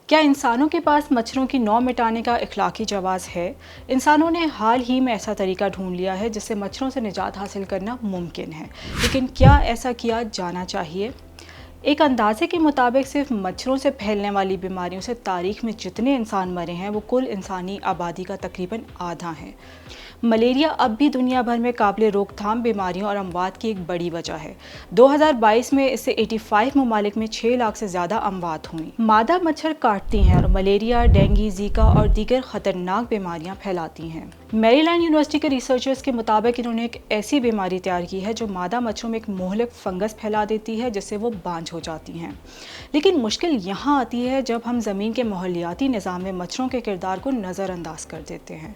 کیا انسانوں کے پاس مچھروں کی نوع مٹانے کا اخلاقی جواز ہے؟ انسانوں نے حال ہی میں ایسا طریقہ ڈھونڈ لیا ہے جس سے مچھروں سے نجات حاصل کرنا ممکن ہے، لیکن کیا ایسا کیا جانا چاہیے؟ ایک اندازے کے مطابق صرف مچھروں سے پھیلنے والی بیماریوں سے تاریخ میں جتنے انسان مرے ہیں وہ کل انسانی آبادی کا تقریباً آدھا ہے۔ ملیریا اب بھی دنیا بھر میں قابل روک تھام بیماریوں اور اموات کی ایک بڑی وجہ ہے۔ 2022 میں اس سے 85 ممالک میں 6 لاکھ سے زیادہ اموات ہوئیں۔ مادہ مچھر کاٹتی ہیں اور ملیریا، ڈینگی، زیکا اور دیگر خطرناک بیماریاں پھیلاتی ہیں۔ میری لینڈ یونیورسٹی کے ریسرچرز کے مطابق انہوں نے ایک ایسی بیماری تیار کی ہے جو مادہ مچھروں میں ایک مہلک فنگس پھیلا دیتی ہے جس سے وہ بانجھ ہو جاتی ہیں۔ لیکن مشکل یہاں آتی ہے جب ہم زمین کے ماحولیاتی نظام میں مچھروں کے کردار کو نظر انداز کر دیتے ہیں۔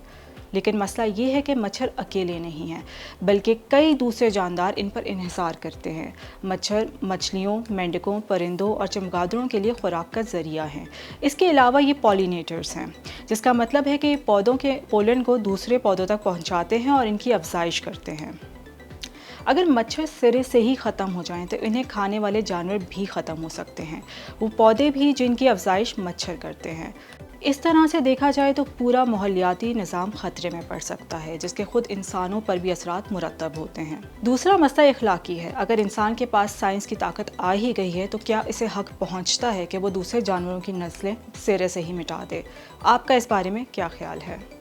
لیکن مسئلہ یہ ہے کہ مچھر اکیلے نہیں ہیں، بلکہ کئی دوسرے جاندار ان پر انحصار کرتے ہیں۔ مچھر مچھلیوں، مینڈکوں، پرندوں اور چمگادڑوں کے لیے خوراک کا ذریعہ ہیں۔ اس کے علاوہ یہ پولینیٹرز ہیں، جس کا مطلب ہے کہ یہ پودوں کے پولن کو دوسرے پودوں تک پہنچاتے ہیں اور ان کی افزائش کرتے ہیں۔ اگر مچھر سرے سے ہی ختم ہو جائیں تو انہیں کھانے والے جانور بھی ختم ہو سکتے ہیں، وہ پودے بھی جن کی افزائش مچھر کرتے ہیں۔ اس طرح سے دیکھا جائے تو پورا ماحولیاتی نظام خطرے میں پڑ سکتا ہے، جس کے خود انسانوں پر بھی اثرات مرتب ہوتے ہیں۔ دوسرا مسئلہ اخلاقی ہے۔ اگر انسان کے پاس سائنس کی طاقت آ ہی گئی ہے تو کیا اسے حق پہنچتا ہے کہ وہ دوسرے جانوروں کی نسلیں سرے سے ہی مٹا دے؟ آپ کا اس بارے میں کیا خیال ہے؟